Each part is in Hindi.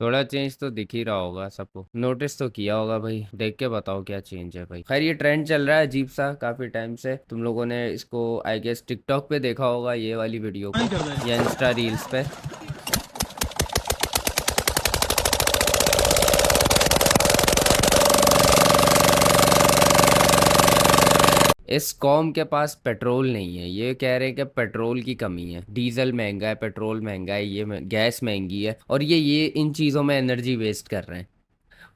थोड़ा चेंज तो दिख ही रहा होगा सबको, नोटिस तो किया होगा भाई। देख के बताओ क्या चेंज है भाई। खैर ये ट्रेंड चल रहा है अजीब सा काफी टाइम से। तुम लोगों ने इसको आई गेस टिकटॉक पे देखा होगा ये वाली वीडियो को, या इंस्टा रील्स पे। इस कौम के पास पेट्रोल नहीं है, ये कह रहे हैं कि पेट्रोल की कमी है, डीजल महंगा है, पेट्रोल महंगा है, गैस महंगी है, और ये इन चीज़ों में एनर्जी वेस्ट कर रहे हैं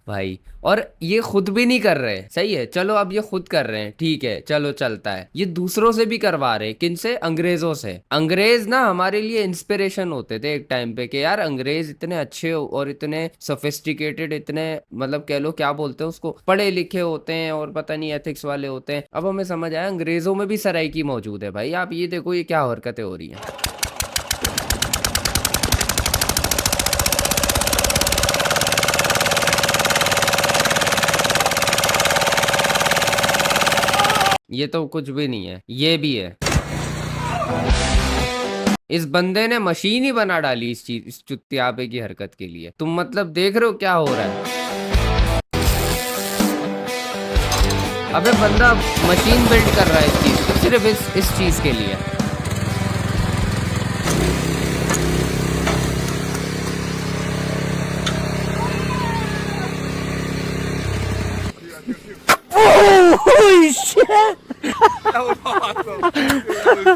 भाई। और ये खुद भी नहीं कर रहे, सही है चलो, अब ये खुद कर रहे हैं, ठीक है चलो चलता है। ये दूसरों से भी करवा रहे हैं, किनसे? अंग्रेजों से। अंग्रेज ना हमारे लिए इंस्पिरेशन होते थे एक टाइम पे, कि यार अंग्रेज इतने अच्छे और इतने सोफिस्टिकेटेड, इतने मतलब कह लो क्या बोलते हैं उसको, पढ़े लिखे होते हैं और पता नहीं एथिक्स वाले होते हैं। अब हमें समझ आया अंग्रेजों में भी सराइकी मौजूद है भाई। आप ये देखो ये क्या हरकतें हो रही हैं। ये तो कुछ भी नहीं है, ये भी है। इस बंदे ने मशीन ही बना डाली इस चीज, इस चुत्तियापे की हरकत के लिए। तुम मतलब देख रहे हो क्या हो रहा है। अबे बंदा मशीन बिल्ड कर रहा है इस चीज को, सिर्फ इस चीज के लिए।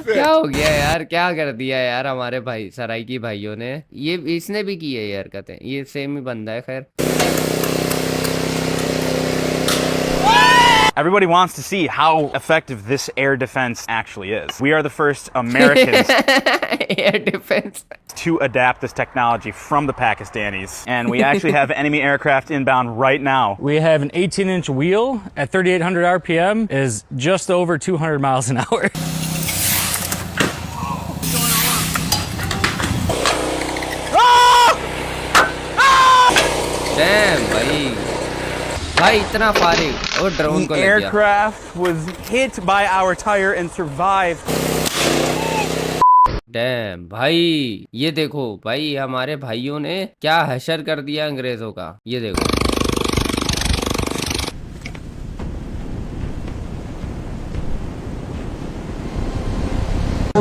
क्या हो गया यार, क्या कर दिया यार हमारे भाई सराइकी भाइयों ने। ये इसने भी की है ये हरकतें, ये सेम ही बंदा है। खैर Everybody wants to see how effective this air defense actually is. We are the first Americans air defence. to adapt this technology from the Pakistanis, and we actually have enemy aircraft inbound right now. We have an 18-inch wheel at 3,800 RPM, is just over 200 miles an hour. Dam भाई, भाई इतना फारिग। और ड्रोन को The लग गया। aircraft was hit by our tire and survived. Dam भाई, ये देखो भाई हमारे भाइयों ने क्या हशर कर दिया अंग्रेजों का, ये देखो।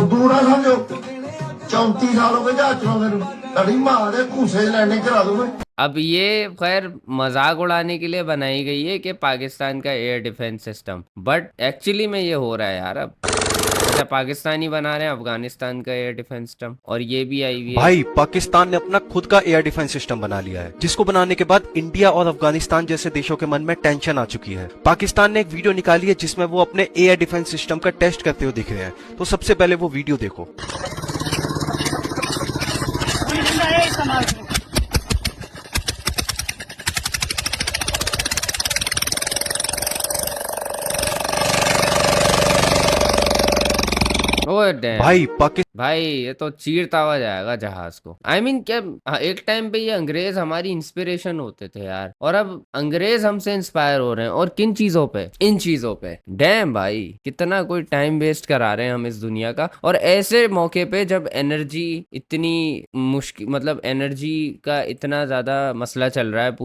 दूरा समझो 34 साल हो गए जहाज चलाने ਨੂੰ ਤੜੀ ਮਾਂ ਦੇ ਘੂਸੇ ਲੈਣੇ करा दो। अब ये खैर मजाक उड़ाने के लिए बनाई गई है कि पाकिस्तान का air defence system, but actually में ये हो रहा है यार। अब अच्छा पाकिस्तानी बना रहे हैं अफगानिस्तान का एयर डिफेंस सिस्टम, और ये भी आई हुई है भाई पाकिस्तान ने अपना खुद का एयर डिफेंस सिस्टम बना लिया है, जिसको बनाने के बाद इंडिया और अफगानिस्तान जैसे देशों के मन में टेंशन आ चुकी है। पाकिस्तान ने एक वीडियो निकाली है जिसमें वो अपने एयर डिफेंस सिस्टम का टेस्ट करते हुए दिख रहे हैं। तो सबसे पहले वो वीडियो देखो। ओए डैम भाई पाकिस्तान भाई, ये तो चीरता हुआ जाएगा जहाज को। आई मीन क्या, एक टाइम पे ये अंग्रेज हमारी इंस्पिरेशन होते थे यार, और अब अंग्रेज हमसे इंस्पायर हो रहे हैं। और किन चीजों पे? इन चीजों पे। डैम भाई, कितना कोई टाइम वेस्ट करा रहे हैं हम इस दुनिया का। और ऐसे मौके पे जब एनर्जी इतनी मुश्किल, मतलब एनर्जी का इतना ज्यादा मसला चल रहा है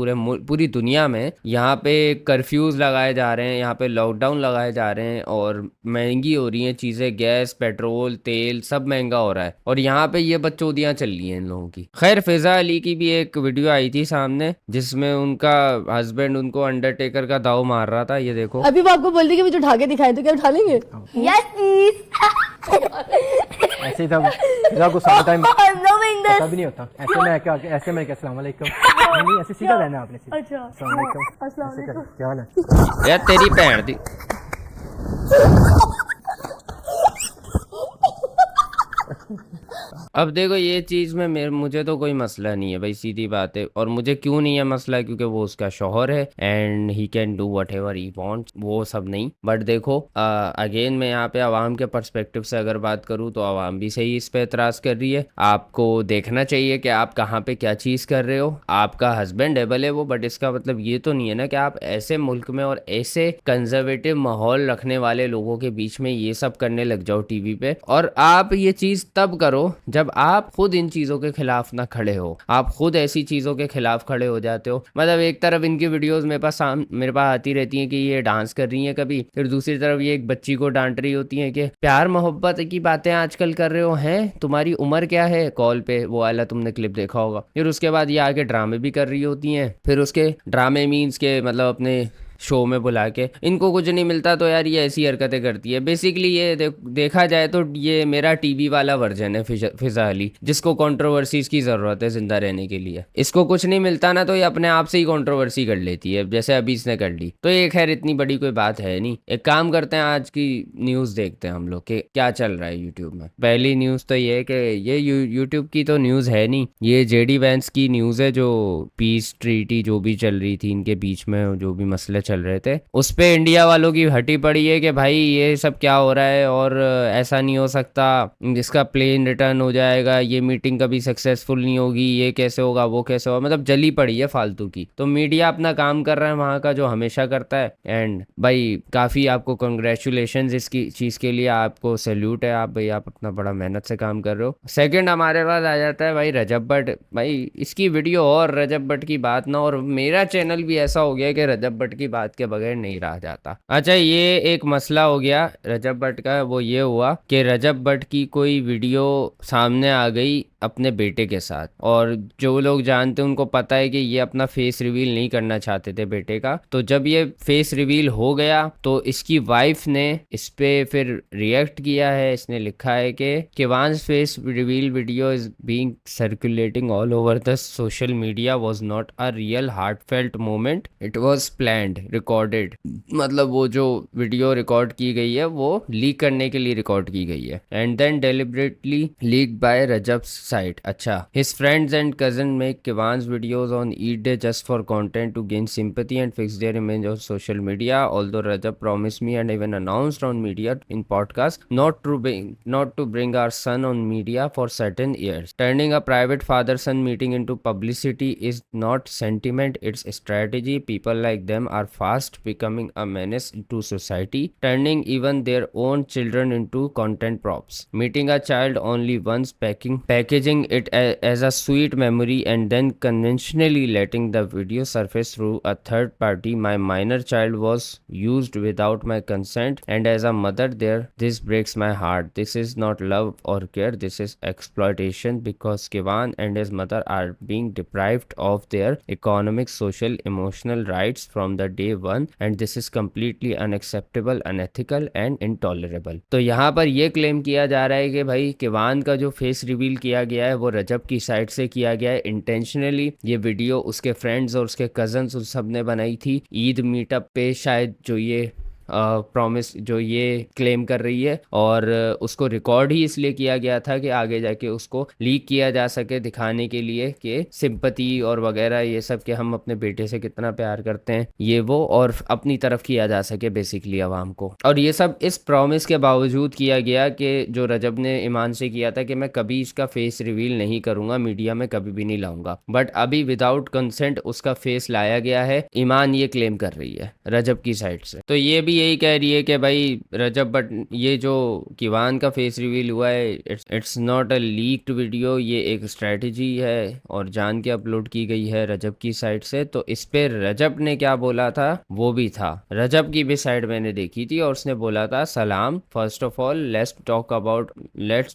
पूरी दुनिया में, यहाँ पे कर्फ्यूज लगाए जा रहे हैं, यहाँ पे लॉकडाउन लगाए जा रहे हैं, और महंगी हो रही हैं चीजें, गैस पेट्रोल तेल सब महंगा हो रहा है, और यहाँ पे ये बकचोदियां चल रही हैं इन लोगों की। खैर फिजा अली की भी एक वीडियो आई थी सामने, जिसमें उनका हस्बैंड उनको अंडरटेकर का दाव मार रहा था, ये देखो। अभी वो आपको बोल दी कि मुझे उठा के दिखाए, तो क्या उठा लेंगे? Yes please. ऐसे ही था फिजा को सारा टाइम पता भी नहीं होता। ऐसे में क्या अस्सलाम वालेकुम, नहीं ऐसे सीधा रहना आपने। अच्छा अस्सलाम वालेकुम, अस्सलाम ऐसे वालेकुम। कर, क्या हाल है? यार तेरी भैन दी। अब देखो ये चीज में मुझे तो कोई मसला नहीं है भाई, सीधी बात है। और मुझे क्यों नहीं है मसला? क्योंकि वो उसका शौहर है and he can do what ever he want, वो सब नहीं। बट देखो अगेन मैं यहाँ पे आवाम के पर्सपेक्टिव से अगर बात करूँ तो आवाम भी सही इस पे एतराज कर रही है। आपको देखना चाहिए कि आप कहाँ पे क्या चीज कर रहे हो। आपका हस्बैंड है भले वो, बट इसका मतलब ये तो नहीं है ना कि आप ऐसे मुल्क में और ऐसे कंजर्वेटिव माहौल रखने वाले लोगों के बीच में ये सब करने लग जाओ टीवी पे। और आप ये चीज तब करो जब जब आप खुद इन चीजों के खिलाफ ना खड़े हो, आप खुद ऐसी चीजों के खिलाफ खड़े हो जाते हो। मतलब एक तरफ इनकी वीडियोस मेरे पास आती रहती हैं कि ये डांस कर रही हैं कभी, फिर दूसरी तरफ ये एक बच्ची को डांट रही होती हैं कि प्यार मोहब्बत की बातें आजकल कर रहे हो, हैं तुम्हारी उम्र क्या है, कॉल पे वो वाला तुमने क्लिप देखा होगा। फिर उसके बाद ये आके ड्रामे भी कर रही होती हैं, फिर उसके ड्रामे मीन्स के मतलब अपने शो में बुला के, इनको कुछ नहीं मिलता तो यार ये ऐसी हरकतें करती है। बेसिकली ये देखा जाए तो ये मेरा टीवी वाला वर्जन है फिजा अली, जिसको कंट्रोवर्सीज की ज़रूरत है ज़िंदा रहने के लिए। इसको कुछ नहीं मिलता ना तो ये अपने आप से ही कंट्रोवर्सी कर लेती है, जैसे अभी इसने कर ली। तो ये खैर इतनी बड़ी कोई बात है नहीं। एक काम करते हैं, आज की न्यूज़ देखते हैं हम लोग कि क्या चल रहा है यूट्यूब में। पहली न्यूज़ तो ये है कि ये यूट्यूब की तो न्यूज़ है नहीं, ये जेडी वैंस की न्यूज़ है, जो पीस ट्रीटी जो भी चल रही थी इनके बीच में, जो भी मसले चल रहे थे, उस पे इंडिया वालों की हटी पड़ी है कि भाई ये सब क्या हो रहा है और ऐसा नहीं हो सकता, जिसका प्लेन रिटर्न हो जाएगा, ये मीटिंग कभी सक्सेसफुल नहीं होगी, ये कैसे होगा वो कैसे होगा, मतलब जली पड़ी है फालतू की। तो मीडिया अपना काम कर रहा है वहाँ का, जो हमेशा करता है। एंड भाई काफ़ी आपको कंग्रेचुलेशन इसकी चीज़ के लिए, आपको सैल्यूट है, आप भाई आप अपना बड़ा मेहनत से काम कर रहे हो। सेकंड हमारे पास आ जाता है भाई रजब भट्ट। भाई इसकी वीडियो और रजब भट्ट की बात ना, और मेरा चैनल भी ऐसा हो गया कि रजब भट्ट की बात के बगैर नहीं रहा जाता। अच्छा ये एक मसला हो गया रजब भट्ट का, वो ये हुआ कि रजब भट्ट की कोई वीडियो सामने आ गई अपने बेटे के साथ, और जो लोग जानते हैं उनको पता है कि ये अपना फेस रिवील नहीं करना चाहते थे बेटे का। तो जब ये फेस रिवील हो गया तो इसकी वाइफ ने इस पे फिर रिएक्ट किया है। इसने लिखा है कि Kiwan's face reveal video is being circulating all over the social media was not a real heartfelt moment, it was planned recorded. मतलब वो जो वीडियो रिकॉर्ड की गई है वो लीक करने के लिए रिकॉर्ड की गई है, and then deliberately leaked by Rajab site. अच्छा, his friends and cousin make Kivan's videos on Eid Day just for content to gain sympathy and fix their image on social media. Although Rajab promised me and even announced on media in podcast not to bring our son on media for certain years. Turning a private father-son meeting into publicity is not sentiment, it's a strategy. People like them are fast becoming a menace to society, turning even their own children into content props. Meeting a child only once, packaging it as a sweet memory and then conventionally letting the video surface through a third party. My minor child was used without my consent, and as a mother this breaks my heart. This is not love or care, this is exploitation, because Kivan and his mother are being deprived of their economic, social, emotional rights from the day one, and this is completely unacceptable, unethical and intolerable. तो यहाँ पर ये क्लेम किया जा रहा है कि भाई किवान का जो फेस रिवील किया गया है वो रजब की साइड से किया गया है इंटेंशनली। ये वीडियो उसके फ्रेंड्स और उसके कजन्स उस सब ने बनाई थी ईद मीटअप पे शायद, जो ये प्रॉमिस जो ये क्लेम कर रही है, और उसको रिकॉर्ड ही इसलिए किया गया था कि आगे जाके उसको लीक किया जा सके, दिखाने के लिए कि सिंपैथी और वगैरह ये सब कि हम अपने बेटे से कितना प्यार करते हैं ये वो, और अपनी तरफ किया जा सके बेसिकली आवाम को। और ये सब इस प्रॉमिस के बावजूद किया गया कि जो रजब ने ईमान से किया था कि मैं कभी इसका फेस रिवील नहीं करूंगा, मीडिया में कभी भी नहीं लाऊंगा, बट अभी विदाउट कंसेंट उसका फेस लाया गया है। ईमान ये क्लेम कर रही है रजब की साइड से। तो ये भी यही कह रही है कि भाई रजब, बट ये जो किवान का फेस रिवील हुआ है it's not a leaked video, ये एक स्ट्रेटजी है और जान के अपलोड की गई है रजब की साइड से। तो इस पे रजब ने क्या बोला था वो भी था, रजब की भी साइड मैंने देखी थी, और उसने बोला था सलाम, first of all let's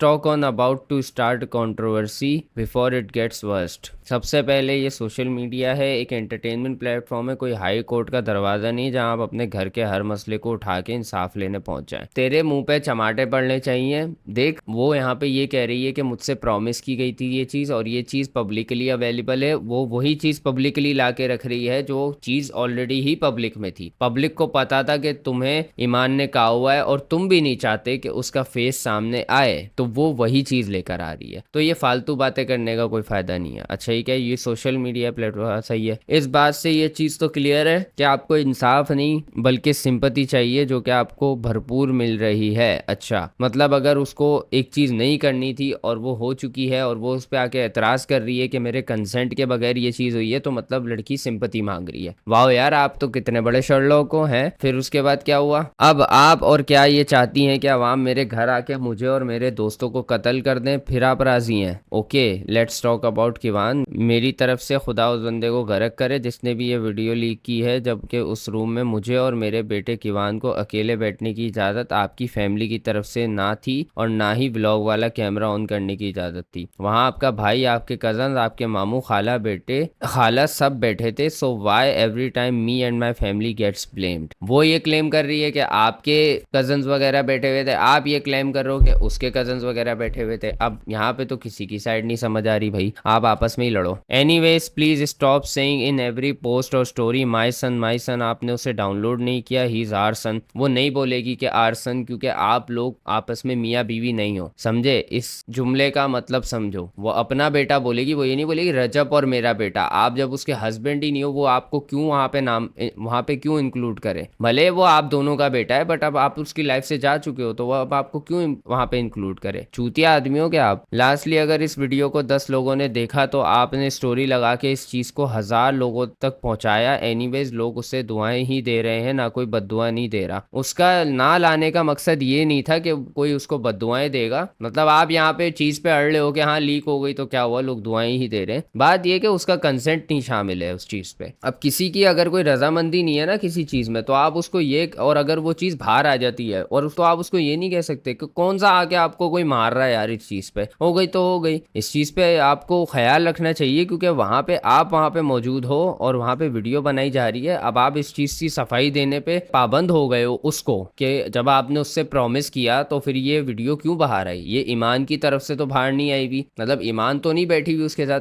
talk on about to start controversy before it gets worst. सबसे पहले ये सोशल मीडिया है, एक एंटरटेनमेंट प्लेटफॉर्म है, कोई हाई कोर्ट का दरवाजा नहीं जहां आप अपने घर के हर मसले को उठा के इंसाफ लेने पहुंच जाएं। तेरे मुंह पे चमाटे पड़ने चाहिए। देख वो यहाँ पे ये कह रही है कि मुझसे प्रॉमिस की गई थी ये चीज़, और ये चीज़ पब्लिकली अवेलेबल है। वो वही चीज़ पब्लिकली ला के रख रही है जो चीज़ ऑलरेडी ही पब्लिक में थी। पब्लिक को पता था कि तुम्हें ईमान ने कहा हुआ है और तुम भी नहीं चाहते कि उसका फेस सामने आए, तो वो वही चीज़ लेकर आ रही है। तो ये फालतू बातें करने का कोई फायदा नहीं है। अच्छा ये क्या, ये सोशल मीडिया प्लेटफॉर्म सही है। इस बात से ये चीज़ तो क्लियर है कि आपको इंसाफ इंसाफ नहीं बल्कि सिंपैथी चाहिए, जो कि आपको भरपूर मिल रही है। अच्छा, मतलब अगर उसको एक चीज नहीं करनी थी और वो हो चुकी है और वो उस पे आके एतराज कर रही है कि मेरे कंसेंट के बगैर ये चीज हुई है, तो मतलब लड़की सिंपैथी मांग रही है। वाह यार, आप तो कितने बड़े शर्लॉक हो हैं। फिर उसके बाद क्या हुआ? अब आप और क्या ये चाहती हैं कि अवाम मेरे घर आके मुझे और मेरे दोस्तों को कत्ल कर दें, फिर आप राजी हैं? Okay, let's talk about Kiwan. मेरी तरफ से खुदा उस बंदे को गर्क करे जिसने भी ये वीडियो लीक की है, जबकि उस रूम में मुझे और मेरे बेटे किवान को अकेले बैठने की इजाज़त आपकी फैमिली की तरफ से ना थी और ना ही व्लॉग वाला कैमरा ऑन करने की इजाज़त थी। वहाँ आपका भाई, आपके कज़न, आपके मामू, खाला, बेटे, खाला सब बैठे थे। So why every time me and my family gets blamed? वो ये क्लेम कर रही है कि आपके कजन्स वगैरह बैठे हुए थे, आप ये क्लेम कर रहे हो कि उसके कजन्स वगैरह बैठे हुए थे। अब यहाँ पे तो किसी की साइड नहीं समझ आ रही भाई, आप आपस में ही लड़ो। Anyways please stop saying in every post और स्टोरी माई सन। आपने उसे डाउनलोड नहीं किया, ही इज आवर सन। वो नहीं बोलेगी कि आवर सन, क्योंकि आप लोग आपस में मियाँ बीवी नहीं हो, समझे? इस जुमले का मतलब समझो। वो अपना बेटा बोलेगी, वो ये नहीं बोलेगी रजब और मेरा बेटा। आप जब उसके हस्बैंड ही नहीं हो, वो आपको क्यों वहाँ पे क्यों इंक्लूड करे? भले वो आप दोनों का बेटा है, बट अब आप उसकी लाइफ से जा चुके हो, तो वो अब आपको क्यों वहाँ पे इंक्लूड करे? चूतिया आदमी हो क्या आप? लास्टली, अगर इस वीडियो को 10 लोगों ने देखा तो आपने स्टोरी लगा के इस चीज को 1000 लोगों तक पहुंचाया। एनीवेज लोग उससे दुआएं ही दे रहे हैं, ना कोई बद्दुआ नहीं दे रहा। उसका ना लाने का मकसद ये नहीं था कि कोई उसको बद्दुआएं देगा। मतलब आप यहाँ पे चीज पे अड़ रहे हो कि हाँ लीक हो गई तो क्या हुआ, लोग दुआएं ही दे रहे हैं। बात ये कि उसका कंसेंट नहीं शामिल है उस चीज पे। अब किसी की अगर कोई रजामंदी नहीं है ना किसी चीज में, तो आप उसको ये, और अगर वो चीज बाहर आ जाती है और तो आप उसको ये नहीं कह सकते कि कौन सा आके आपको कोई मार रहा है यार, इस चीज पे हो गई तो हो गई। इस चीज पे आपको ख्याल रखना चाहिए, क्योंकि वहां पे आप वहां पे मौजूद हो और वहां पे वीडियो बनाई जा रही है। अब आप इस चीज की सफाई देने पे पाबंद हो गए हो उसको, कि जब आपने उससे प्रॉमिस किया तो फिर ये वीडियो क्यों बाहर आई? ये ईमान की तरफ से तो बाहर नहीं आई भी, मतलब ईमान तो नहीं बैठी हुई उसके साथ।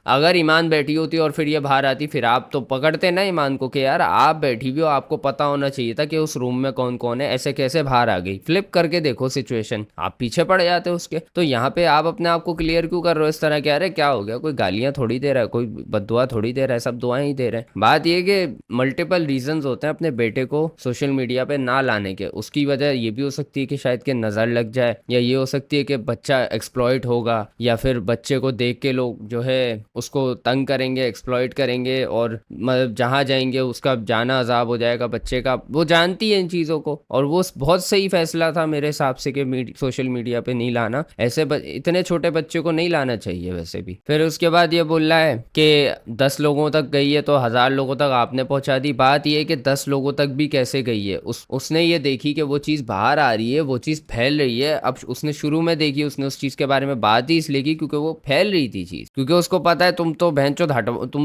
अगर ईमान बैठी होती और फिर ये बाहर आती, फिर आप तो पकड़ते ना ईमान को कि यार आप बैठी हुई हो, आपको पता होना चाहिए था कि उस रूम में कौन कौन है, ऐसे कैसे बाहर आ गई? फ्लिप करके देखो सिचुएशन, आप पीछे पड़ जाते हो उसके। तो यहाँ पे आप अपने आप को क्लियर क्यों कर रहे हो इस तरह? क्या क्या हो गया? कोई गालियां थोड़ी दे रहा है, कोई बद्दुआ थोड़ी दे रहा है, सब दुआएं ही दे रहे हैं। बात ये कि मल्टीपल रीजंस होते हैं अपने बेटे को सोशल मीडिया पे ना लाने के। उसकी वजह ये भी हो सकती है कि शायद के नजर लग जाए, या ये हो सकती है कि बच्चा एक्सप्लॉइट होगा, या फिर बच्चे को देख के लोग जो है उसको तंग करेंगे, एक्सप्लॉइट करेंगे, और मतलब जहाँ जाएंगे उसका जाना अजाब हो जाएगा बच्चे का। वो जानती है इन चीज़ों को, और वो बहुत सही फैसला था मेरे हिसाब से कि सोशल मीडिया पे नहीं लाना। ऐसे इतने छोटे बच्चे को नहीं लाना चाहिए वैसे भी। फिर उसके बाद ये बोल रहा है कि 10 लोगों तक गई है तो 1000 लोगों तक आपने पहुंचा दी। बात ये है कि 10 लोगों तक भी कैसे गई है? उसने ये देखी कि वो चीज़ बाहर आ रही है, वो चीज़ फैल रही है। अब उसने शुरू में देखी, उसने उस चीज़ के बारे में बात ही इसलिए की क्योंकि वो फैल रही थी चीज़, क्योंकि उसको पता है तुम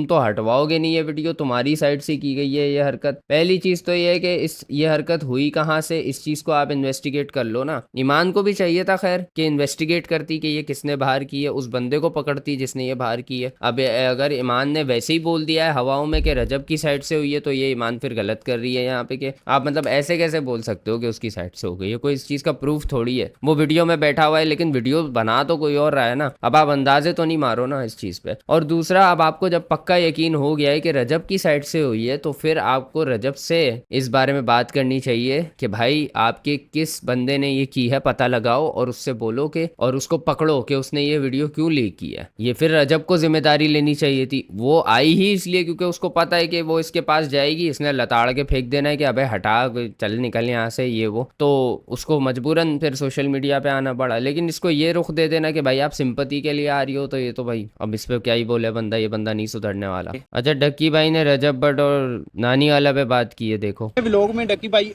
तो हटवाओगे नहीं ये वीडियो, तुम्हारी साइड से की गई है ये हरकत। पहली चीज़ तो ये है कि ये हरकत हुई कहाँ से, इस चीज़ को आप इन्वेस्टिगेट कर लो ना। ईमान को भी चाहिए था खैर कि इन्वेस्टिगेट करती कि ये किसने बाहर की है, उस बंदे को पकड़ती जिसने ये बाहर की है। अब अगर ईमान ने वैसे ही बोल दिया है हवाओं में कि रजब की साइड से हुई है, तो ये ईमान फिर गलत कर रही है यहाँ पे। कि आप मतलब ऐसे कैसे बोल सकते हो कि उसकी साइड से हो गई है? कोई इस चीज़ का प्रूफ थोड़ी है। वो वीडियो में बैठा हुआ है, लेकिन वीडियो बना तो कोई और रहा है ना। अब आप अंदाजे तो नहीं मारो ना इस चीज़ पे। और दूसरा, अब आपको जब पक्का यकीन हो गया है कि रजब की साइड से हुई है, तो फिर आपको रजब से इस बारे में बात करनी चाहिए कि भाई आपके किस बंदे ने ये की है, पता लगाओ और उससे बोलो कि, और उसको पकड़ो कि उसने ये वीडियो क्यों लीक की है। ये फिर रजब को जिम्मेदारी लेनी चाहिए थी। वो आई ही इसलिए क्योंकि उसको पता है कि वो इसके पास जाएगी, इसने लताड़ के फेंक देना है कि अबे हटा, चल निकल यहाँ से, ये वो। तो उसको मजबूरन फिर सोशल मीडिया पे आना पड़ा। लेकिन इसको ये रुख दे देना कि भाई आप सिंपैथी के लिए आ रही हो, तो ये तो भाई अब इस पे क्या ही बोले बंदा, ये बंदा नहीं सुधरने वाला। अच्छा, डक्की भाई ने रजब भट्ट और नानी वाला पे बात की है, देखो व्लॉग में डक्की भाई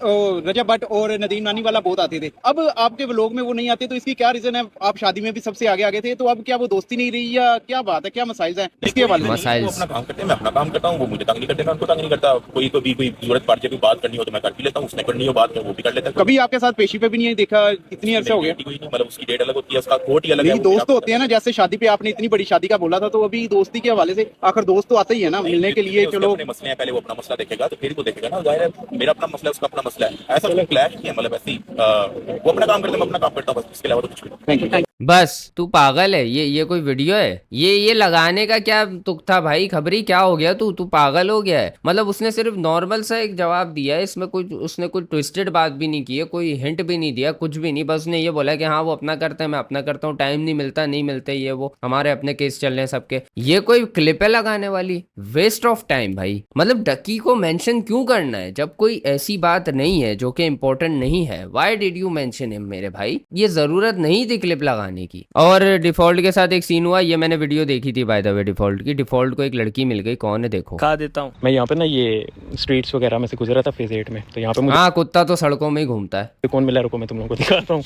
रजब भट्ट और नदीम नानी वाला बहुत आते थे। अब आपके व्लॉग में वो नहीं आते, तो इसकी क्या रीजन है? आप शादी में भी सबसे आगे आगे थे, तो अब क्या वो दोस्ती नहीं रही या क्या बात है, क्या मसाइल है इसके हवाले? मसाइल अपना काम करते हैं, मैं अपना काम करता हूँ, वो मुझे तंग नहीं करते, मैं उनको तंग नहीं करता। कोई जरूरत पड़ जाए, कोई बात करनी हो तो मैं कर भी लेता हूँ, उसने करनी हो बात वो भी कर लेता है। कभी आपके साथ पेशी पे भी नहीं देखा, इतनी अर्सा हो गया? मतलब उसकी डेट अलग होती है, उसका कोर्ट ही अलग है। दोस्त होते हैं ना, जैसे शादी पे आपने इतनी बड़ी शादी का बोला था, तो अभी दोस्ती के हवाले से आखिर दोस्त तो आता ही है ना मिलने के लिए। चलो अपने मसले हैं, पहले वो अपना मसला देखेगा तो फिर वो देखेगा ना। जाहिर है मेरा अपना मसला है, उसका अपना मसला है, ऐसा कोई क्लैश नहीं है। मतलब ऐसी वो अपना काम करते हैं, मैं अपना काम करता हूँ, बस इसके अलावा तो कुछ नहीं। बस तू पागल है। ये कोई वीडियो है? ये लगाने का क्या तुक था भाई? खबरी क्या हो गया? तू पागल हो गया है? मतलब उसने सिर्फ नॉर्मल नॉर्मल सा एक जवाब दिया है, इसमें कोई उसने कोई ट्विस्टेड बात भी नहीं की है, कोई हिंट भी नहीं दिया, कुछ भी नहीं, बस उसने ये बोला कि हाँ वो अपना करते हैं, मैं अपना करता हूँ, टाइम नहीं मिलता, नहीं मिलते, ये वो हमारे अपने केस चल रहे हैं सबके। ये कोई क्लिप है लगाने वाली? वेस्ट ऑफ टाइम भाई। मतलब डकी को मेंशन क्यों करना है जब कोई ऐसी बात नहीं है जो कि इंपॉर्टेंट नहीं है? Why did you mention him मेरे भाई? ये जरूरत नहीं थी क्लिप लगाने की। और डिफॉल्ट के साथ एक सीन हुआ, ये मैंने वीडियो देखी थी बाय द वे डिफॉल्ट की। डिफॉल्ट को एक लड़की मिल गई, कौन है देखो। खा देता हूँ मैं यहाँ पे ना, ये स्ट्रीट्स वगैरह में से गुजरा था फेज 8 में, तो यहाँ पे मुझे हाँ कुत्ता तो सड़कों में ही घूमता है। कौन मिला, रुको मैं तुम लोगों को दिखाता हूँ।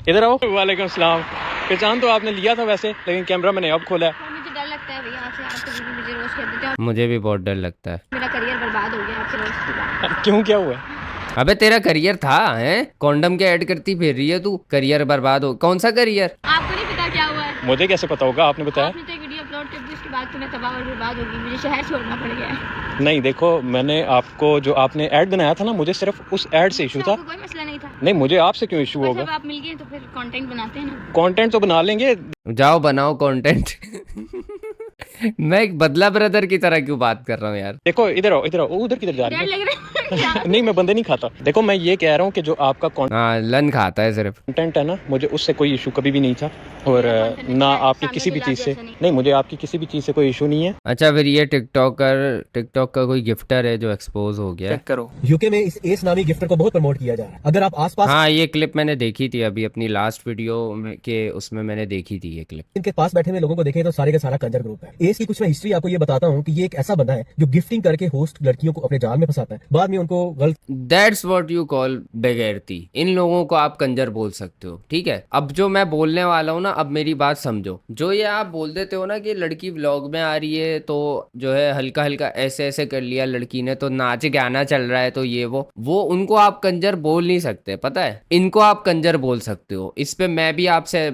इधर आओ। वालेकुम सलाम। पहचान तो आपने लिया था वैसे, लेकिन कैमरा मैंने अब खोला है। मुझे डर लगता है भैया आपसे, आप तो मुझे रोज कह देते हो मुझे भी बहुत डर लगता है। मेरा करियर बर्बाद हो गया आपसे रोज की बात। क्यों, क्या हुआ? अबे तेरा करियर था है, कॉन्डम के ऐड करती फिर रही है तू, करियर बर्बाद हो। कौन सा करियर? आपको नहीं पता क्या हुआ है? मुझे कैसे पता होगा, आपने बताया। आपने तो एक वीडियो अपलोड कर दी, उसके बाद तो मैं तबाह और बर्बाद हो गई, मुझे शहर छोड़ना पड़ गया है। नहीं देखो, मैंने आपको जो आपने ऐड बनाया था ना, मुझे सिर्फ उस ऐड से इशू था। कोई मसला नहीं था। नहीं, मुझे आपसे क्यों इशू होगा? जब आप मिल गए तो फिर कंटेंट बनाते हैं ना। कंटेंट तो बना लेंगे। जाओ बनाओ कंटेंट। मैं एक बदला ब्रदर की तरह क्यों बात कर रहा हूँ यार? देखो इधर आओ, इधर आओ। उधर किधर जा रहे डर लग रहा है। नहीं, मैं बंदे नहीं खाता। देखो मैं ये कह रहा हूँ कि जो आपका हाँ लन खाता है सिर्फ। कंटेंट है ना, मुझे उससे कोई इशू कभी भी नहीं था, और ना आपकी किसी भी चीज से। नहीं, मुझे आपकी किसी भी चीज से कोई इशू नहीं है। अच्छा फिर ये टिकटॉक का कोई गिफ्टर है जो एक्सपोज हो गया? चेक करो। यूके में इस एस नामी गिफ्टर को बहुत प्रमोट किया जा रहा है। अगर आप आसपास हाँ ये क्लिप मैंने देखी थी अभी अपनी लास्ट वीडियो में के उसमें मैंने देखी थी ये क्लिप। इनके पास बैठे हुए लोगों को देखें तो सारे का सारा कंजर ग्रुप है। एस की कुछ मैं हिस्ट्री आपको ये बताता हूँ कि ये एक ऐसा बंदा है जो गिफ्टिंग करके होस्ट लड़कियों को अपने जाल में फंसाता है, बाद में उनको गलत। दैट्स व्हाट यू कॉल बेगैरती। इन लोगों को आप कंजर बोल सकते हो, ठीक है? अब जो मैं बोलने वाला हूँ ना, अब मेरी बात समझो। जो ये आप बोल देते हो ना कि लड़की व्लॉग में आ रही है तो जो है हल्का हल्का ऐसे ऐसे कर लिया लड़की ने, तो नाच गाना चल रहा है तो ये वो उनको आप कंजर बोल नहीं सकते, पता है? इनको आप कंजर बोल सकते हो। इस पे मैं भी आपसे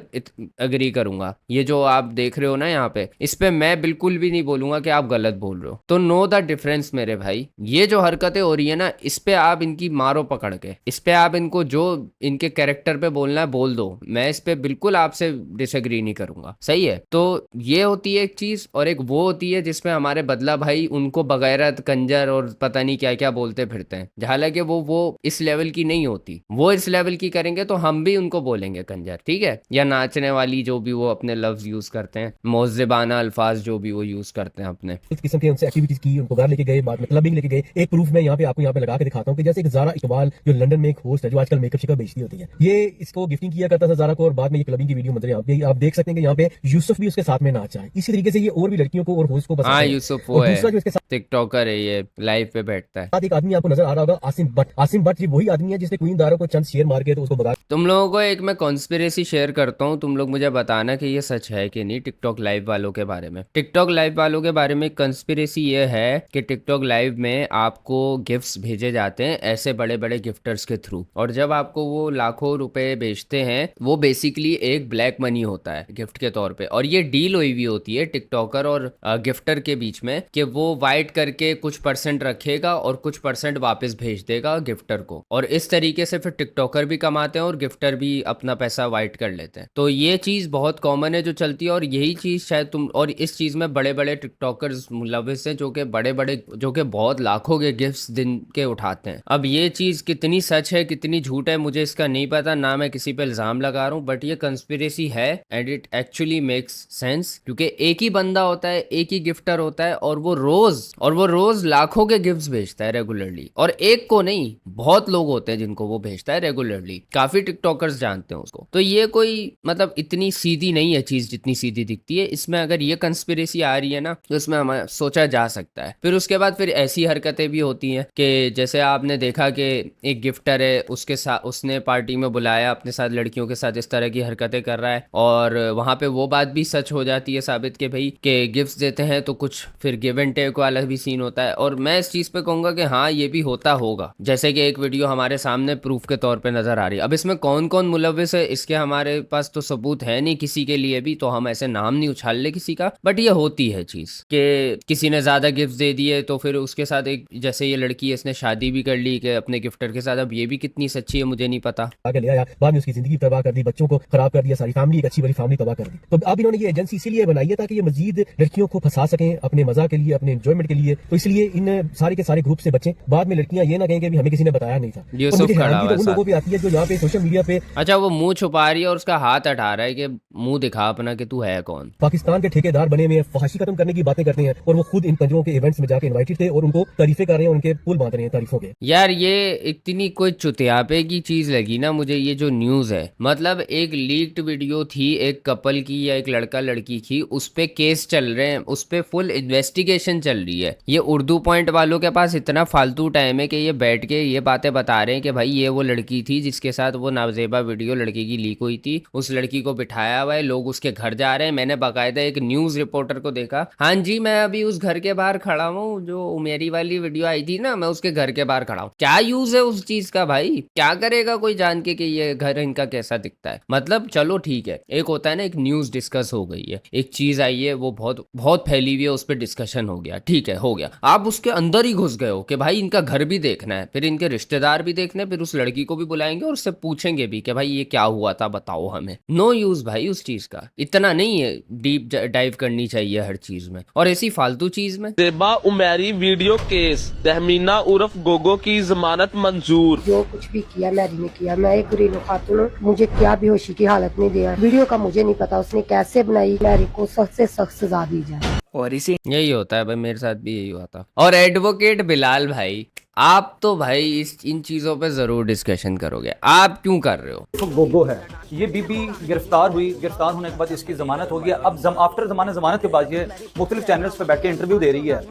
अग्री करूंगा। ये जो आप देख रहे हो ना यहाँ पे, इस पे मैं बिल्कुल भी नहीं बोलूंगा कि आप गलत बोल रहे हो। तो नो द डिफरेंस मेरे भाई। ये जो हरकतें हो रही है ना, इस पे आप इनकी मारो पकड़ के, इस पे आप इनको जो इनके कैरेक्टर पे बोलना है बोल दो। मैं इस पे बिल्कुल आपसे डिसएग्री नहीं करूंगा, सही है? तो ये होती है एक चीज, और एक वो होती है जिसमें हमारे बदला भाई उनको बगैरत कंजर और पता नहीं क्या क्या बोलते फिरते हैं। हालांकि वो इस लेवल की नहीं होती। वो इस लेवल की करेंगे तो हम भी उनको बोलेंगे कंजर, ठीक है? या नाचने वाली जो भी वो अपने लफ्ज यूज करते हैं, मोज़ेबाना अल्फाज जो भी वो यूज करते हैं अपने। इस किस्म की उनसे एक्टिविटीज की, उनको घर लेके गए, बाद में क्लबिंग लेके गए। एक प्रूफ मैं यहाँ पे आपको यहाँ पे लगा के दिखाता हूँ कि जैसे एक ज़ारा इकबाल जो लंदन में एक होस्ट है जो आजकल मेकअप शेकअप बेचती होती है, ये इसको गिफ्टिंग किया करता था ज़ारा को, और बाद में ये क्लबिंग की वीडियो मंजर यहाँ पे आप देख सकते हैं कि यहाँ पे यूसुफ भी उसके साथ में नाचा है। इसी तरीके से ये और भी लड़कियों को और होस्ट को पसंद हाँ है। यूसुफ और वो है, दूसरा जो इसके टिकटॉकर है, ये लाइव पे बैठता है। साथ एक आदमी आपको नजर आ रहा होगा, आसिम भट्ट। आसिम भट्ट ये वही आदमी है जिसने क्वीन दारा को चंद शेयर मार के तो उसको भगा। तुम लोगों को एक मैं कॉन्स्पिरेसी शेयर करता हूँ, तुम लोग मुझे बताना कि ये सच है कि नहीं। टिकटॉक लाइव वालों के बारे में, टिकटॉक लाइव वालों के बारे में कॉन्स्पिरेसी ये है कि टिकटॉक लाइव में आपको गिफ्ट्स भेजे जाते हैं ऐसे बड़े बड़े गिफ्टर्स के थ्रू, और जब आपको वो लाखों रुपए बेचते हैं, वो बेसिकली एक ब्लैक मनी होता है गिफ्ट के तौर पे। और ये डील हुई हुई होती है टिकटॉकर और गिफ्टर के बीच में कि वो वाइट करके कुछ % रखेगा और कुछ % वापस भेज देगा गिफ्टर को, और इस तरीके से फिर टिकटॉकर भी कमाते हैं और गिफ्टर भी अपना पैसा वाइट कर लेते हैं। तो ये चीज बहुत कॉमन है जो चलती है, और यही चीज शायद तुम, और इस चीज में बड़े बड़े टिकटॉकर्स मुलविस हैं जो कि बड़े जो कि बहुत लाखों के गिफ्ट्स दिन के उठाते हैं। अब ये चीज कितनी सच है कितनी झूठ है मुझे इसका नहीं पता, ना मैं किसी पे इल्जाम लगा रहा हूँ, बट ये कंस्पिरेसी है and it actually makes sense. क्योंकि एक ही बंदा होता है, एक ही गिफ्टर होता है, और वो रोज लाखों के गिफ्ट्स भेजता है रेगुलरली, और एक को नहीं, बहुत लोग होते हैं जिनको वो भेजता है रेगुलरली। काफी टिकटॉकर्स जानते हैं उसको। तो ये कोई मतलब इतनी सीधी नहीं है चीज जितनी सीधी दिखती है। इसमें अगर ये कंस्पिरेसी आ रही है ना, तो इसमें हमें सोचा जा सकता है। फिर उसके बाद फिर ऐसी हरकतें भी होती हैं कि जैसे आपने देखा कि एक गिफ्टर है, उसके साथ उसने पार्टी में बुलाया, अपने साथ लड़कियों के साथ इस तरह की हरकतें कर रहा है, और वहां पे वो बात भी सच हो जाती है साबित कि भाई के गिफ्ट्स देते हैं तो कुछ फिर गिव एंड टेक वाला भी सीन होता है। और मैं इस चीज पे कहूंगा कि हाँ ये भी होता होगा, जैसे कि एक वीडियो हमारे सामने प्रूफ के तौर पे नजर आ रही है। अब इसमें कौन कौन मुलविस है इसके हमारे पास तो सबूत है नहीं किसी के लिए भी, तो हम ऐसे नाम नहीं उछाल ले किसी का, बट ये होती है चीज कि किसी ने ज्यादा गिफ्ट दे दिए तो फिर उसके साथ एक, जैसे ये लड़की है इसने शादी भी कर ली कि अपने गिफ्टर के साथ। अब ये भी कितनी सच्ची है मुझे नहीं पता। आगे ले आया, बाद में उसकी जिंदगी तबाह कर दी, बच्चों को खराब कर दिया, सारी फैमिली, एक अच्छी बड़ी फैमिली तबाह कर दी। तो अब इन्होंने ये एजेंसी इसीलिए बनाई है ताकि ये मजीद लड़कियों को फंसा सकें अपने मजा के लिए, अपने एंजॉयमेंट के लिए। तो इसलिए इन सारे के सारे ग्रुप से बचें। बाद में लड़कियां ये ना कहें कि हमें किसी ने बताया नहीं था। यूसुफ और मुझे खड़ा हैरानगी हुआ तो उन है लोगों पे आती है जो यहाँ पे सोशल मीडिया पे अच्छा वो मुंह छुपा रही है और उसका हाथ हटा रहा है कि मुंह दिखा अपना कि तू है कौन। पाकिस्तान के ठेकेदार बने हुए हैं, फहाशी खत्म करने की बातें करते हैं, और वो खुद इन कंजरों के इवेंट्स में जाके इनवाइटेड थे और उनको तारीफें कर रहे हैं, उनके पुल बांध रहे हैं तारीफों के। यार ये इतनी कोई चुतियापे की चीज लगी ना मुझे ये जो न्यूज है। मतलब एक लीक्ड वीडियो थी एक कपल की या एक लड़का लड़की की, उस पे केस चल रहे हैं, उस पे फुल इन्वेस्टिगेशन चल रही है। ये उर्दू पॉइंट वालों के पास इतना फालतू टाइम है कि ये बैठ के ये बातें बता रहे हैं कि भाई ये वो लड़की थी जिसके साथ वो नाजेबा वीडियो लड़की की लीक हुई थी, उस लड़की को बिठाया हुआ है, लोग उसके घर जा रहे हैं। मैंने बाकायदा एक न्यूज रिपोर्टर को देखा, हाँ जी मैं अभी उस घर के बाहर खड़ा हूँ जो मेरी वाली वीडियो आई थी ना, मैं उसके घर के बाहर खड़ा हूँ। क्या यूज है उस चीज का भाई? क्या करेगा कोई जान के कि ये घर इनका कैसा दिखता है? मतलब चलो ठीक है, एक होता है ना एक न्यूज डिस्कस हो गई है, एक चीज आई है वो बहुत बहुत फैली हुई है, उस पर डिस्कशन हो गया, ठीक है हो गया। आप उसके अंदर ही घुस गए हो कि भाई इनका घर भी देखना है, फिर इनके रिश्तेदार भी देखने, फिर उस लड़की को भी बुलाएंगे और उससे पूछेंगे भी कि भाई ये क्या हुआ था बताओ हमें। नो यूज भाई उस चीज का, इतना नहीं है डीप डाइव करनी चाहिए हर चीज में, और ऐसी फालतू चीज में। जेबा उमेरी वीडियो केस, तहमीना उर्फ गोगो की जमानत मंजूर। जो कुछ भी किया मैरी ने किया, मैं एक घरेलू खातून हूँ, मुझे क्या बेहोशी की हालत में दिया। वीडियो का मुझे नहीं पता उसने कैसे बनाई, मैरी को सख्त से सख्त सजा दी जाए। और इसी यही होता है भाई, मेरे साथ भी यही हुआ था। और एडवोकेट बिलाल भाई, आप तो भाई इन चीजों पे जरूर डिस्कशन करोगे, आप क्यों कर रहे हो? तो गोगो है, ये बीबी गिरफ्तार हुई, गिरफ्तार होने के बाद इसकी जमानत हो गई। अब आफ्टर जमानत के बाद ये मुख्तलिफ चैनल्स पे बैठ के इंटरव्यू दे रही है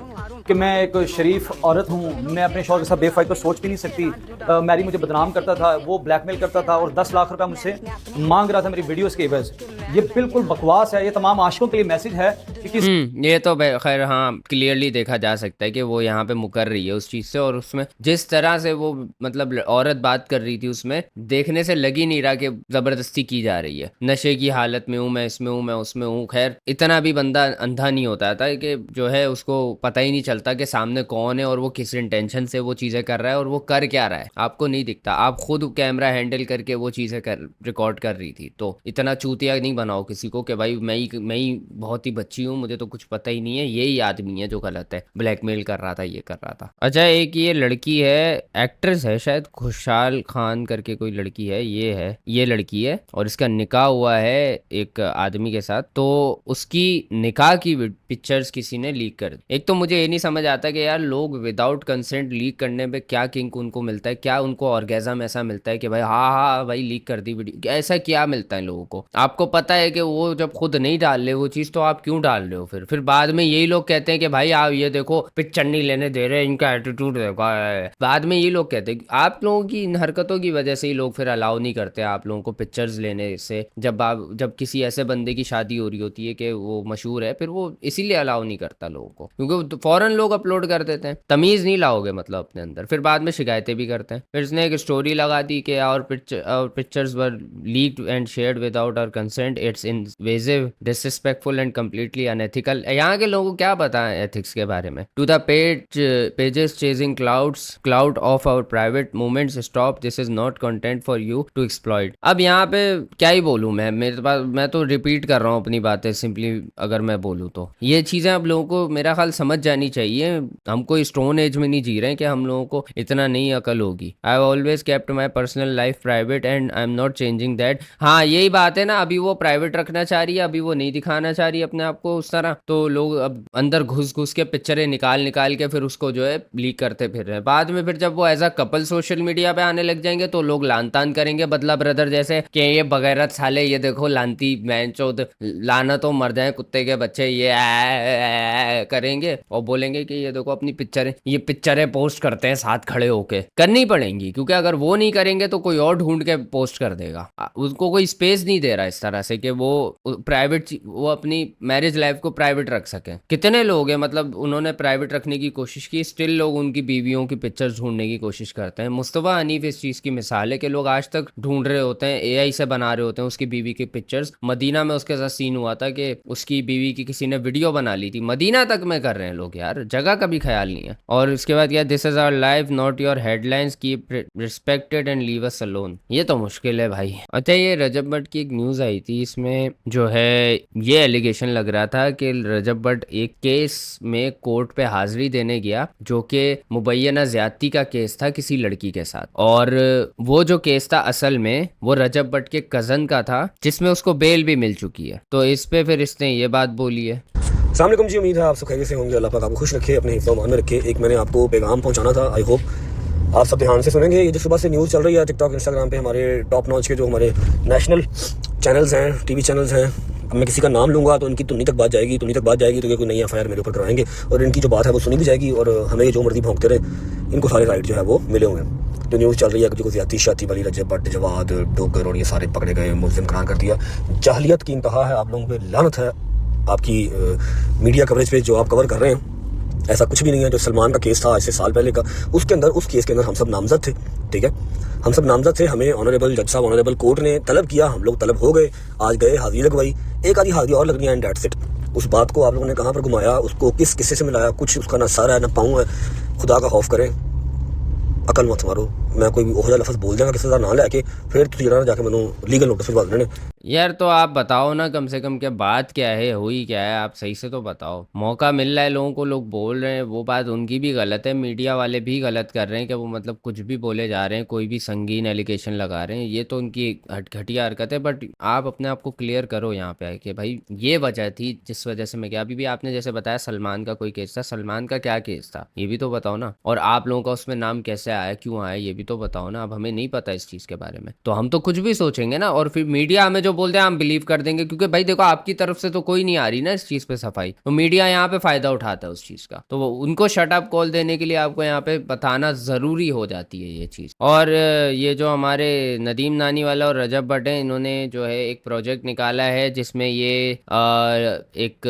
कि मैं एक शरीफ औरत हूँ, मैं अपने शौहर के साथ बेफाइदा सोच भी नहीं सकती। मैरी मुझे बदनाम करता था, वो ब्लैकमेल करता था और 10 लाख रुपया मुझसे मांग रहा था मेरी वीडियोस के एवज। ये बिल्कुल बकवास है। ये तमाम आशिकों के लिए मैसेज है कि ये तो खैर हाँ क्लियरली देखा जा सकता है कि वो यहाँ पे मुकर रही है उस चीज से, और उसमें जिस तरह से वो मतलब औरत बात कर रही थी उसमें देखने से लग ही नहीं रहा कि जबरदस्ती की जा रही है। नशे की हालत में हूँ मैं, इसमें हूँ मैं, उसमें हूँ। खैर इतना भी बंदा अंधा नहीं होता था कि जो है उसको पता ही नहीं चलता कि सामने कौन है और वो किस इंटेंशन से वो चीजें कर रहा है और वो कर क्या रहा है, आपको नहीं दिखता। आप खुद कैमरा हैंडल करके वो चीजें रिकॉर्ड कर रही थी, तो इतना चूतिया नहीं बनाओ किसी को कि भाई मैं ही बहुत ही बच्ची हूँ, मुझे तो कुछ पता ही नहीं है, यही आदमी है जो गलत है, ब्लैकमेल कर रहा था, ये कर रहा था। अच्छा एक ये लड़की है, एक्ट्रेस है शायद, खुशहाल खान करके कोई लड़की है, ये लड़की है और इसका निकाह हुआ है एक आदमी के साथ। तो उसकी निकाह की पिक्चर्स किसी ने लीक कर दी। एक तो मुझे ये नहीं समझ आता कि यार लोग विदाउट कंसेंट लीक करने पे क्या किंक उनको मिलता है, क्या उनको ऑर्गेजम ऐसा मिलता है कि भाई हाँ भाई लीक कर दी वीडियो, ऐसा क्या मिलता है लोगों को? आपको पता है कि वो जब खुद नहीं डाल रहे वो चीज, तो आप क्यों डाल रहे हो? फिर बाद में यही लोग कहते हैं कि भाई आप ये देखो पिक्चर नहीं लेने दे रहे, इनका एटीट्यूड देखो। बाद में ये लोग कहते हैं आप लोगों की इन हरकतों की वजह से ही लोग फिर अलाउ नहीं करते आप लोगों को पिक्चर्स लेने से। जब किसी ऐसे बंदे की शादी हो रही होती है कि वो मशहूर है, फिर वो इसीलिए अलाउ नहीं करता लोगों को, क्योंकि फौरन लोग अपलोड कर देते हैं। तमीज नहीं लाओगे मतलब अपने अंदर, फिर बाद में शिकायतें भी करते हैं। फिर इसने एक स्टोरी लगा दी कि और pictures were leaked and shared without our consent, it's invasive, disrespectful and completely unethical. यहाँ के लोगों को क्या पता है एथिक्स के बारे में? To the pages chasing clout of our private moments, stop, this is not content for you to exploit. अब यहाँ पे क्या ही बोलूँ मेरे पास, मैं तो रिपीट कर रहा हूँ अपनी बातें सिंपली। अगर मैं बोलूँ तो ये चीजें आप लोगों को मेरा ख्याल समझ जानी चाहिए। हम कोई स्टोन एज में नहीं जी रहे हैं कि हम लोगों को इतना नहीं अकल होगी। I have always kept my personal life private and I am not changing that. हाँ यही बात है ना, अभी वो प्राइवेट रखना चाह रही है, अभी वो नहीं दिखाना चाह रही अपने आप को उस तरह, तो लोग अब अंदर घुस के पिक्चरें निकाल के फिर उसको जो है लीक करते फिर रहे हैं। बाद में फिर जब वो as a couple social media पे आने लग जाएंगे तो लोग लान तान करेंगे बदला ब्रदर जैसे कि ये बगैरत साले, ये देखो लानती मैंचोद, लाना तो मर जाए कुत्ते के बच्चे, ये करेंगे और बोलेंगे कि ये देखो अपनी पिक्चरें पोस्ट करते हैं साथ खड़े होके। करनी पड़ेंगी, क्योंकि अगर वो नहीं करेंगे तो कोई और ढूंढ के पोस्ट कर देगा। उसको कोई स्पेस नहीं दे रहा इस तरह से कि वो अपनी मैरिज लाइफ को प्राइवेट रख सके। कितने लोग हैं मतलब उन्होंने प्राइवेट रखने की कोशिश की, स्टिल लोग उनकी बीवियों की पिक्चर्स ढूंढने की कोशिश करते हैं। मुस्तफा हनीफ इस चीज की मिसाल है कि लोग आज तक ढूंढ रहे होते हैं, AI से बना रहे होते हैं उसकी बीवी की पिक्चर्स। मदीना में उसके साथ सीन हुआ था कि उसकी बीवी की किसी ने वीडियो वीडियो बना ली थी, मदीना तक में कर रहे हैं लोग यार, जगह का भी ख्याल नहीं है। और उसके बाद क्या, this is our life not your headlines, keep respected and leave us alone. ये तो मुश्किल है भाई। अच्छा ये रजब भट्ट की एक न्यूज़ आई थी, इसमें जो है ये एलिगेशन लग रहा था कि रजब भट्ट एक केस में कोर्ट पे हाजिरी देने गया जो कि मुबैना ज्यादती का केस था किसी लड़की के साथ, और वो जो केस था असल में वो रजब भट्ट के कजन का था जिसमें उसको बेल भी मिल चुकी है। तो इस पे फिर इसने ये बात बोली है। अस्सलाम वालेकुम जी, उम्मीद है आप सब खैरियत से होंगे। अल्लाह पाक आपको खुश रखे, अपने हिफ्ज़ व अमान में रखे। एक मैंने आपको पैगाम पहुंचाना था, आई होप आप सब ध्यान से सुनेंगे। ये जो सुबह से न्यूज़ चल रही है टिकटॉक इंस्टाग्राम पे, हमारे टॉप नॉच के जो हमारे नेशनल चैनल्स हैं, टीवी चैनल्स हैं, अब मैं किसी का नाम लूंगा तो इनकी तुन्नी तक बात जाएगी, तुन्नी तक बात जाएगी तो ये कोई नई एफआईआर मेरे ऊपर करवाएंगे और इनकी जो बात है वो सुनी भी जाएगी और हमें ये जो मर्जी भौंकते रहे, इनको सारे राइट जो है वो मिले हुए हैं। जो न्यूज़ चल रही है कि जो ज्यादती शाती वाली रजब भट्ट, जवाद, डोगर और ये सारे पकड़े गए, मुल्ज़िम करार कर दिया। जाहलियत की इंतहा है, आप लोगों पे लानत है आपकी मीडिया कवरेज पे जो आप कवर कर रहे हैं। ऐसा कुछ भी नहीं है। जो सलमान का केस था आज से साल पहले का, उसके अंदर उस केस के अंदर हम सब नामजद थे, ठीक है, हम सब नामजद थे। हमें ऑनरेबल जज साहब, ऑनरेबल कोर्ट ने तलब किया, हम लोग तलब हो गए, आज गए, हाजिरी लगवाई, एक आधी हाजिरी और लगनी है एंड दैट्स इट। उस बात को आप लोगों ने कहाँ पर घुमाया, उसको किस किस्से से मिलाया, कुछ उसका ना सर है ना पाँव है। खुदा का खौफ करें, अकल मत मारो। मैं कोई ओहदा लफ्ज़ बोल देंगा किसी का ना लेके फिर तुझे ना जाके मैंने लीगल नोटिस भिजवा देने। यार तो आप बताओ ना कम से कम क्या बात क्या है, हुई क्या है, आप सही से तो बताओ। मौका मिल रहा है लोगों को, लोग बोल रहे हैं, वो बात उनकी भी गलत है, मीडिया वाले भी गलत कर रहे हैं कि वो मतलब कुछ भी बोले जा रहे हैं, कोई भी संगीन एलिगेशन लगा रहे हैं, ये तो उनकी घटिया हरकत है। बट आप अपने आप को क्लियर करो यहाँ पे कि भाई ये वजह थी जिस वजह से मैं क्या, अभी भी आपने जैसे बताया सलमान का कोई केस था, सलमान का क्या केस था ये भी तो बताओ ना, और आप लोगों का उसमें नाम कैसे आया, क्यों आया, ये भी तो बताओ ना। अब हमें नहीं पता इस चीज़ के बारे में, तो हम तो कुछ भी सोचेंगे ना, और फिर मीडिया हमें जो बोलते हैं हम बिलीव कर देंगे, क्योंकि भाई देखो आपकी तरफ से तो कोई नहीं आ रही ना इस चीज पे सफाई, तो मीडिया यहाँ पे फायदा उठाता है उस चीज का, तो वो उनको शट अप कॉल देने के लिए आपको यहाँ पे बताना जरूरी हो जाती है ये चीज। और ये जो हमारे नदीम नानी वाला और रजब भट्ट हैं, इन्होंने जो है एक प्रोजेक्ट निकाला है जिसमें ये एक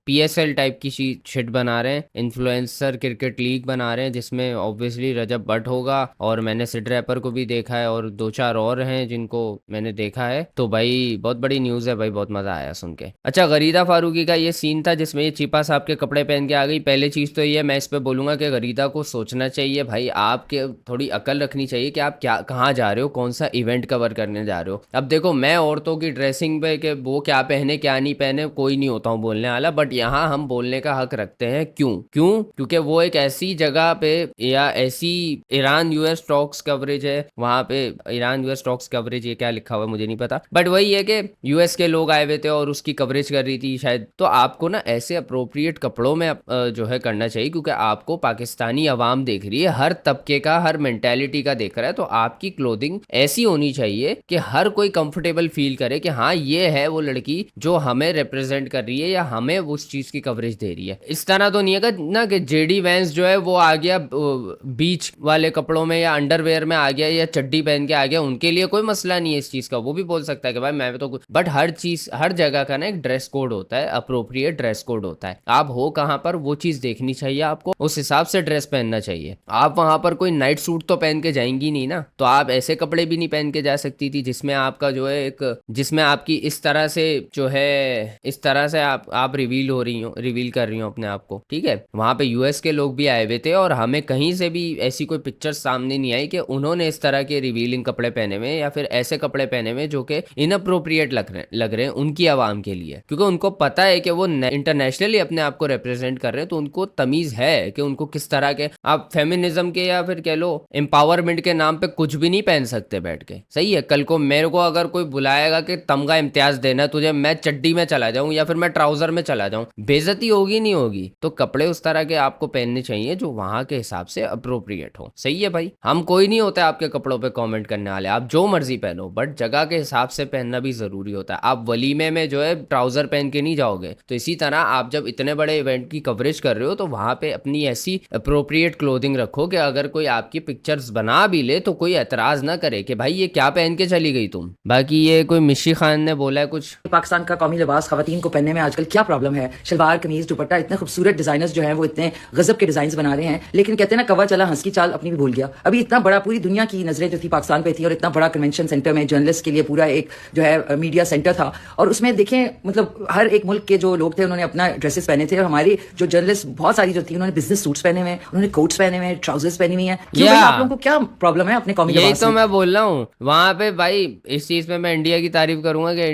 PSL टाइप की शिट बना रहे हैं, इन्फ्लुएंसर क्रिकेट लीग बना रहे हैं, जिसमें ऑब्वियसली रजब भट्ट होगा, और मैंने सिड रैपर को भी देखा है और 2-4 और हैं जिनको मैंने देखा है। तो भाई बहुत बड़ी न्यूज़ है भाई, बहुत मज़ा आया सुन के। अच्छा गरीदा फारूकी का ये सीन था जिसमें ये चीपा साहब के कपड़े पहन के आ गई। पहले चीज़ तो ये मैं इस पे बोलूँगा कि गरीदा को सोचना चाहिए भाई, आपके थोड़ी अकल रखनी चाहिए कि आप क्या कहाँ जा रहे हो, कौन सा इवेंट कवर करने जा रहे हो। अब देखो मैं औरतों की ड्रेसिंग पे कि वो क्या पहने क्या नहीं पहने कोई नहीं होता हूँ बोलने वाला, बट यहाँ हम बोलने का हक रखते हैं। क्योंकि वो एक ऐसी जगह पे या ऐसी ईरान US टॉक्स कवरेज है, वहाँ पे ईरान US टॉक्स कवरेज, ये क्या लिखा हुआ है मुझे नहीं पता, बट वही है कि US के लोग आए हुए थे और उसकी कवरेज कर रही थी शायद। तो आपको ना ऐसे अप्रोप्रिएट कपड़ों में जो है करना चाहिए, क्योंकि आपको पाकिस्तानी अवाम देख रही है, हर तबके का, हर मेंटेलिटी का देख रहा है, तो आपकी क्लोथिंग ऐसी होनी चाहिए कि हर कोई कंफर्टेबल फील करे कि हाँ ये है वो लड़की जो हमें रिप्रेजेंट कर रही है या हमें उस चीज की कवरेज दे रही है। इस तरह तो नहीं है ना कि JD वैंस जो है वो आ गया बीच वाले कपड़ों में या अंडरवेयर में आ गया या चड्डी पहन के आ गया, उनके लिए कोई मसला नहीं है इस चीज का, वो भी बोल सकता है कि भाई मैं तो कुछ, बट हर चीज हर जगह का ना एक ड्रेस कोड होता है, अप्रोप्रिएट ड्रेस कोड होता है। आप हो कहाँ पर वो चीज देखनी चाहिए, आपको उस हिसाब से ड्रेस पहनना चाहिए। आप वहां पर कोई नाइट सूट तो पहन के जाएंगी नहीं ना, तो आप ऐसे कपड़े भी नहीं पहन के जा सकती थी जिसमें आपका जो है एक, जिसमें आपकी इस तरह से जो है, इस तरह से आप रिवील कर रही हो अपने आप को, ठीक है। वहां पे US के लोग भी आए हुए थे और हमें कहीं से भी ऐसी कोई पिक्चर सामने नहीं आई कि उन्होंने इस तरह के रिवीलिंग कपड़े पहने हुए या फिर ऐसे कपड़े पहने हुए जो कि इनअप्रोप्रिएट लग रहे हैं उनकी आवाम के लिए, क्योंकि उनको पता है कि वो इंटरनेशनली अपने आप को रिप्रेजेंट कर रहे हैं, तो उनको तमीज है कि उनको किस तरह के, आप फेमिनिज्म के या फिर कह लो एम्पावरमेंट के नाम पे कुछ भी नहीं पहन सकते बैठ के, सही है। कल को मेरे को अगर कोई बुलाएगा कि तमगा इम्तियाज देना तुझे, मैं चड्डी में चला जाऊं या फिर मैं ट्राउजर में चला जाऊं, बेइज्जती होगी नहीं होगी। तो कपड़े उस तरह के आपको पहनने चाहिए जो वहां के हिसाब से अप्रोप्रिएट हो, सही है भाई। हम कोई नहीं होता आपके कपड़ों पे कमेंट करने वाले, आप जो मर्जी पहनो, बट जगह के हिसाब से पहनना भी जरूरी होता है। आप वलीमे में जो है ट्राउजर पहन के नहीं जाओगे, तो इसी तरह आप जब इतने बड़े इवेंट की कवरेज कर रहे हो तो वहां पे अपनी ऐसी अप्रोप्रिएट क्लोथिंग रखो कि अगर कोई आपकी पिक्चर्स बना भी ले तो कोई एतराज ना करे कि भाई ये क्या पहन के चली गई तुम। बाकी ये कोई मिशी खान ने बोला है कुछ, पाकिस्तान का कौमी लिबास खवातीन को पहनने में आजकल क्या प्रॉब्लम है, शलवार कमीज दुपट्टा, इतने खूबसूरत डिजाइनर्स जो हैं वो इतने गजब के डिजाइन बना रहे हैं, लेकिन कहते हैं ना कवा चला हंस की चाल, अपनी भी भूल गया। अभी इतना बड़ा पूरी दुनिया की नजरें जो थी पाकिस्तान पे थी और इतना बड़ा कन्वेंशन सेंटर में जर्नलिस्ट के लिए पूरा एक जो है मीडिया सेंटर था, और उसमें देखें मतलब हर एक मुल्क के जो लोग थे उन्होंने अपना ड्रेसेस पहने थे, और हमारी जो जर्नलिस्ट बहुत सारी जो थी उन्होंने बिजनेस सूट्स पहने हुए, उन्होंने कोट्स पहने हुए, ट्राउजर्स पहनी हुई है। क्यों भाई, आप लोगों को क्या प्रॉब्लम है अपने कौमी यही लिबास तो में? मैं बोल रहा हूँ वहां पे भाई। इस चीज में मैं इंडिया की तारीफ करूंगा कि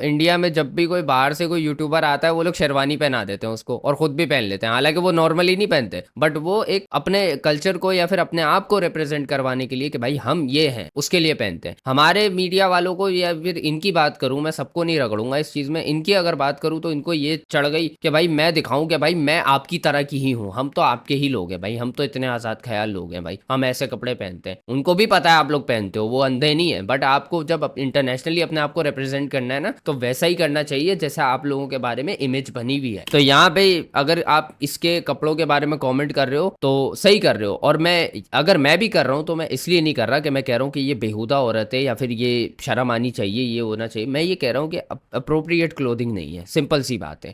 इंडिया में जब भी कोई बाहर से कोई यूट्यूबर आता है वो लोग शेरवानी पहना देते हैं उसको और खुद भी पहन लेते हैं, हालांकि वो नॉर्मली नहीं पहनते, बट वो एक अपने कल्चर को या फिर अपने आप को रिप्रेजेंट करवाने के लिए कि भाई हम ये हैं उसके लिए पहनते हैं। हमारे मीडिया वालों को, या फिर इनकी बात करूं, मैं सबको नहीं रगड़ूंगा इस चीज में, इनकी अगर बात करूं तो इनको ये चढ़ गई कि भाई मैं दिखाऊं कि भाई मैं आपकी तरह की ही हूं, हम तो आपके ही लोग हैं भाई, हम तो इतने आजाद ख्याल लोग हैं भाई, हम ऐसे कपड़े पहनते हैं। उनको भी पता है आप लोग पहनते हो, वो अंधे नहीं है, बट आपको जब इंटरनेशनली अपने आप को रिप्रेजेंट करना है ना, तो वैसा ही करना चाहिए जैसा आप लोगों के बारे में इमेज बनी हुई है। तो यहाँ पे अगर आप इसके कपड़ों के बारे में कमेंट कर रहे हो तो सही कर रहे हो, और अगर मैं भी कर रहा हूँ तो मैं इसलिए नहीं कर रहा कि मैं कह रहा हूँ कि ये बेहुदा औरत है या फिर ये शर्म आनी चाहिए, ये होना चाहिए। मैं ये कह रहा हूँ कि अप्रोप्रिएट क्लोथिंग नहीं है, सिंपल सी बात है।